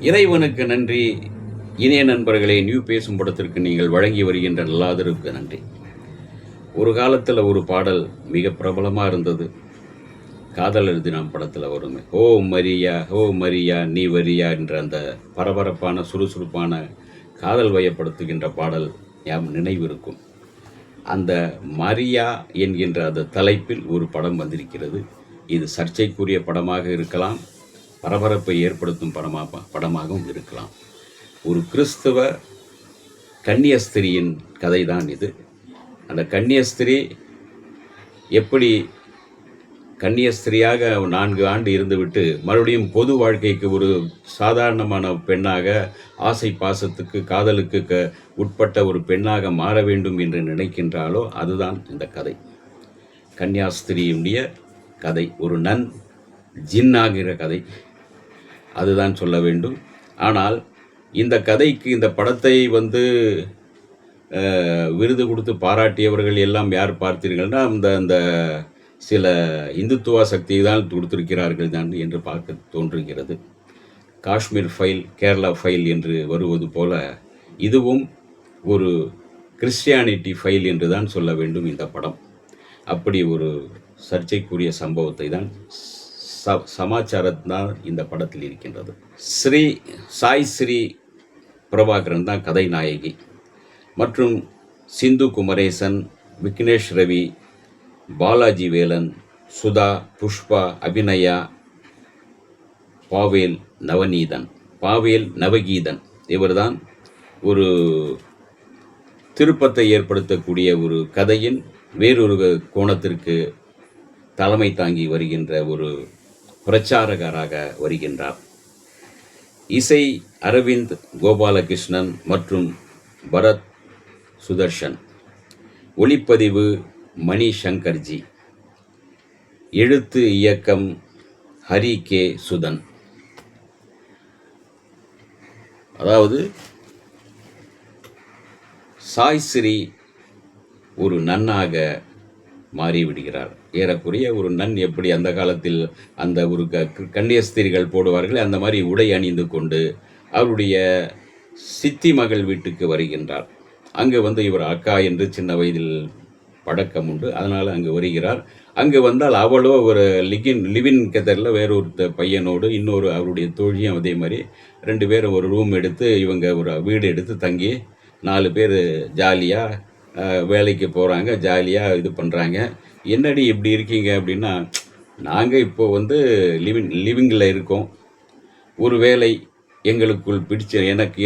இறைவனுக்கு நன்றி. இணைய நண்பர்களே, நியூ பேசும் படத்திற்கு நீங்கள் வழங்கி வருகின்ற நல்ல ஆதரவுக்கு நன்றி. ஒரு காலத்தில் ஒரு பாடல் மிக பிரபலமாக இருந்தது. காதலர் தினம் படத்தில் வருமே, ஓ மரியா ஓ மரியா நீ வரியா என்ற அந்த பரபரப்பான சுறுசுறுப்பான காதல் வயப்படுத்துகின்ற பாடல் யாம் நினைவிருக்கும். அந்த மரியா என்கின்ற அந்த தலைப்பில் ஒரு படம் வந்திருக்கிறது. இது சர்ச்சைக்குரிய படமாக இருக்கலாம், பரபரப்பை ஏற்படுத்தும் படமாகவும் இருக்கலாம். ஒரு கிறிஸ்தவ கன்னியஸ்திரியின் கதை தான் இது. அந்த கன்னியஸ்திரி எப்படி கன்னியஸ்திரியாக 4 ஆண்டு இருந்துவிட்டு மறுபடியும் பொது வாழ்க்கைக்கு ஒரு சாதாரணமான பெண்ணாக, ஆசை பாசத்துக்கு காதலுக்கு உட்பட்ட ஒரு பெண்ணாக மாற வேண்டும் என்று நினைக்கின்றாலோ அதுதான் இந்த கதை. கன்னியாஸ்திரியுடைய கதை, ஒரு நன் ஜின்னாகிற கதை, அதுதான் சொல்ல வேண்டும். ஆனால் இந்த கதைக்கு, இந்த படத்தை விருது கொடுத்து பாராட்டியவர்கள் எல்லாம் யார் பார்த்தீர்கள்னா, அந்த சில இந்துத்துவ சக்தியை தான் கொடுத்திருக்கிறார்கள் தான் என்று பார்க்க தோன்றுகிறது. காஷ்மீர் ஃபைல், கேரளா ஃபைல் என்று வருவது போல இதுவும் ஒரு கிறிஸ்டியானிட்டி ஃபைல் என்று தான் சொல்ல வேண்டும் இந்த படம். அப்படி ஒரு சர்ச்சைக்குரிய சம்பவத்தை தான் சமாச்சாரத்தான் இந்த படத்தில் இருக்கின்றது. சாய் ஸ்ரீ பிரபாகரன் தான் கதை நாயகி மற்றும் சிந்து குமரேசன், விக்னேஷ் ரவி, பாலாஜி வேலன், சுதா, புஷ்பா, அபிநயா, பாவேல் நவகீதன் இவர்தான் ஒரு திருப்பத்தை ஏற்படுத்தக்கூடிய ஒரு கதையின் வேறொரு கோணத்திற்கு தலைமை தாங்கி வருகின்ற ஒரு பிரச்சாரகராக வருகின்றார். இசை அரவிந்த் கோபாலகிருஷ்ணன் மற்றும் பரத் சுதர்ஷன். ஒளிப்பதிவு மணி சங்கர்ஜி. எழுத்து இயக்கம் ஹரி கே சுதன். அதாவது சாய் ஸ்ரீ ஒரு நன்னாக மாறிவிடுகிறார். ஏறக்குறைய ஒரு நன் எப்படி அந்த காலத்தில் அந்த ஒரு கன்னியஸ்திரிகள் போடுவார்கள், அந்த மாதிரி உடை அணிந்து கொண்டு அவருடைய சித்தி மகள் வீட்டுக்கு வருகின்றார். அங்கு இவர் அக்கா என்று சின்ன வயதில் பழக்கம் உண்டு, அதனால் அங்கு வருகிறார். அங்கு வந்தால் அவளோ ஒரு லிவின் கெதரில் வேறொரு பையனோடு இன்னொரு அவருடைய தோழியும் அதே மாதிரி 2 பேரும் ஒரு ரூம் எடுத்து இவங்க ஒரு வீடு எடுத்து தங்கி 4 பேர் ஜாலியாக வேலைக்கு போகிறாங்க, ஜாலியாக இது பண்ணுறாங்க. என்னடி இப்படி இருக்கீங்க அப்படின்னா, நாங்கள் இப்போது லிவிங்கில் இருக்கோம், ஒரு வேலை எங்களுக்குள்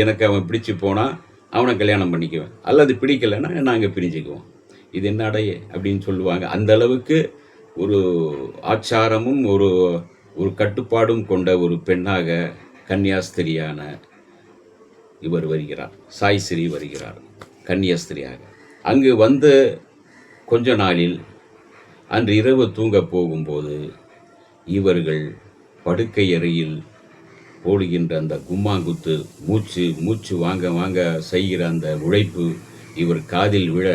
எனக்கு அவன் பிடிச்சி போனால் அவனை கல்யாணம் பண்ணிக்குவேன், அல்லது பிடிக்கலைன்னா நாங்கள் பிரிஞ்சுக்குவோம், இது என்ன அடையே அப்படின்னு சொல்லுவாங்க. அந்த அளவுக்கு ஒரு ஆச்சாரமும் ஒரு கட்டுப்பாடும் கொண்ட ஒரு பெண்ணாக கன்னியாஸ்திரியான இவர் வருகிறார். சாய் ஸ்ரீ வருகிறார் கன்னியாஸ்திரியாக. அங்கு கொஞ்ச நாளில் அன்று இரவு தூங்க போகும்போது இவர்கள் படுக்கை அறையில் போடுகின்ற அந்த கும்மாங்குத்து, மூச்சு வாங்க செய்கிற அந்த உழைப்பு இவர் காதில் விழ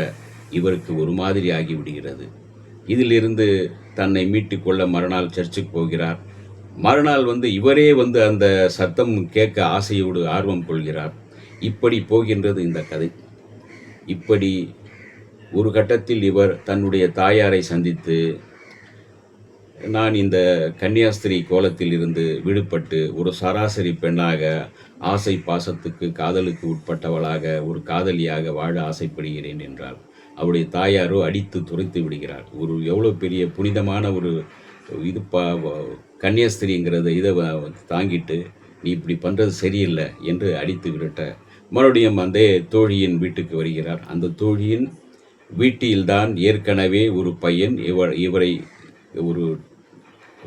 இவருக்கு ஒரு மாதிரி ஆகிவிடுகிறது. இதிலிருந்து தன்னை மீட்டுக்கொள்ள மறுநாள் சர்ச்சுக்கு போகிறார். மறுநாள் இவரே அந்த சத்தம் கேட்க ஆசையோடு ஆர்வம் கொள்கிறார். இப்படி போகின்றது இந்த கதை. இப்படி ஒரு கட்டத்தில் இவர் தன்னுடைய தாயாரை சந்தித்து, நான் இந்த கன்னியாஸ்திரி கோலத்தில் இருந்து விடுபட்டு ஒரு சராசரி பெண்ணாக, ஆசை பாசத்துக்கு காதலுக்கு உட்பட்டவளாக, ஒரு காதலியாக வாழ ஆசைப்படுகிறேன் என்றார். அவருடைய தாயாரோ அடித்து துரைத்து விடுகிறார். ஒரு எவ்வளோ பெரிய புனிதமான ஒரு இது கன்னியாஸ்திரிங்கிறத இதை தாங்கிட்டு நீ இப்படி பண்ணுறது சரியில்லை என்று அடித்து விரட்ட மறுபடியும் அந்த தோழியின் வீட்டுக்கு வருகிறார். அந்த தோழியின் வீட்டில்தான் ஏற்கனவே ஒரு பையன் இவரை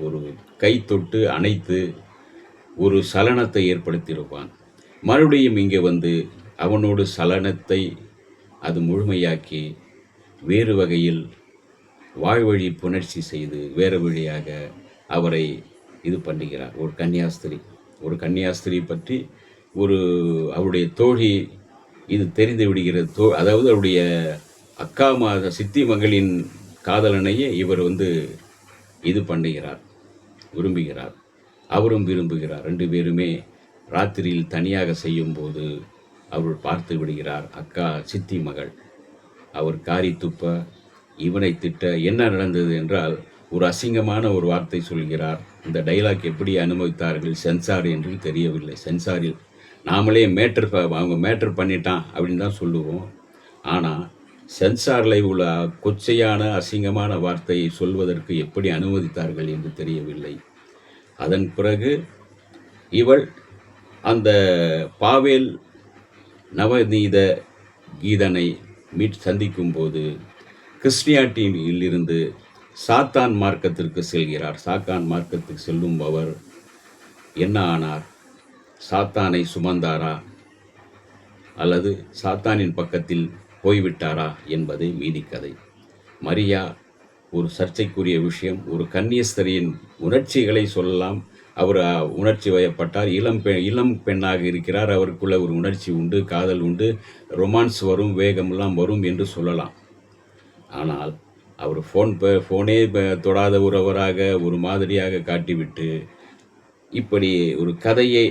ஒரு கை தொட்டு அணைத்து ஒரு சலனத்தை ஏற்படுத்தியிருப்பான். மறுபடியும் இங்கே அவனோடு சலனத்தை அது முழுமையாக்கி வேறு வகையில் வாழ்வழி புணர்ச்சி செய்து வேறு வழியாக அவரை இது பண்ணுகிறார். ஒரு கன்னியாஸ்திரி பற்றி அவருடைய தோழி இது தெரிந்து விடுகிறது. அதாவது அவருடைய அக்கா சித்தி மகளின் காதலனையே இவர் இது பண்ணுகிறார், விரும்புகிறார். அவரும் விரும்புகிறார். 2 பேருமே ராத்திரியில் தனியாக செய்யும்போது அவள் பார்த்து விடுகிறார். அக்கா சித்தி மகள். அவர் காரி துப்ப, இவனை திட்ட என்ன நடந்தது என்றால் ஒரு அசிங்கமான ஒரு வார்த்தை சொல்கிறார். இந்த டைலாக் எப்படி அனுமதித்தார்கள் சென்சார் என்று தெரியவில்லை. சென்சாரில் நாமளே அவங்க மேட்டர் பண்ணிட்டான் அப்படின்னு தான் சொல்லுவோம். ஆனால் சென்சாரில் உள்ள கொச்சையான அசிங்கமான வார்த்தையை சொல்வதற்கு எப்படி அனுமதித்தார்கள் என்று தெரியவில்லை. அதன் பிறகு இவள் அந்த பாவேல் நவநீத கீதனை சந்திக்கும்போது கிறிஸ்டியானிட்டியிலிருந்து சாத்தான் மார்க்கத்திற்கு செல்கிறார். சாத்தான் மார்க்கத்துக்கு செல்லும் அவர் என்ன ஆனார்? சாத்தானை சுமந்தாரா அல்லது சாத்தானின் பக்கத்தில் போய்விட்டாரா என்பதை மீதி கதை. மரியா ஒரு சர்ச்சைக்குரிய விஷயம். ஒரு கன்னியஸ்தரியின் உணர்ச்சிகளை சொல்லலாம். அவர் உணர்ச்சி வயப்பட்டார். இளம் பெண்ணாக இருக்கிறார். அவருக்குள்ள ஒரு உணர்ச்சி உண்டு, காதல் உண்டு, ரொமான்ஸ் வரும், வேகமெல்லாம் வரும் என்று சொல்லலாம். ஆனால் அவர் ஃபோனே தொடாத ஒருவராக ஒரு மாதிரியாக காட்டிவிட்டு இப்படி ஒரு கதையை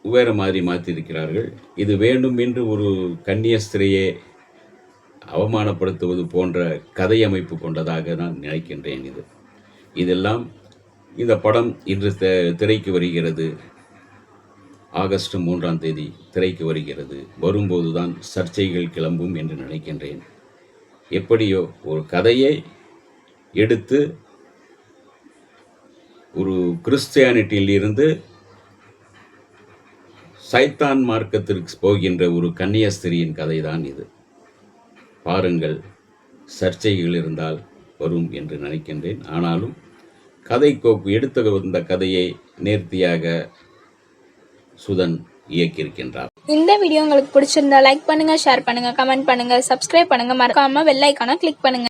வேறு மாதிரி மாற்றியிருக்கிறார்கள். இது வேண்டும் என்று ஒரு கன்னியஸ்திரியை அவமானப்படுத்துவது போன்ற கதை அமைப்பு கொண்டதாக நான் நினைக்கின்றேன். இதெல்லாம் இந்த படம் இன்று திரைக்கு வருகிறது. ஆகஸ்ட் 3ஆம் தேதி திரைக்கு வருகிறது. வரும்போது தான் சர்ச்சைகள் கிளம்பும் என்று நினைக்கின்றேன். எப்படியோ ஒரு கதையை எடுத்து ஒரு கிறிஸ்டியானிட்டியிலிருந்து சைத்தான் மார்க்கத்திற்கு போகின்ற ஒரு கன்னியஸ்திரியின் கதை தான் இது. பாருங்கள், சர்ச்சைகள் இருந்தால் வரும் என்று நினைக்கின்றேன். ஆனாலும் எடுத்து வந்த கதையை நேர்த்தியாக சுதன் இயக்கியிருக்கின்றார். இந்த வீடியோ உங்களுக்கு பிடிச்சிருந்தா லைக் பண்ணுங்க, ஷேர் பண்ணுங்க, கமெண்ட் பண்ணுங்க, சப்ஸ்கிரைப் பண்ணுங்க, மறக்காம பெல் ஐகானை கிளிக் பண்ணுங்க.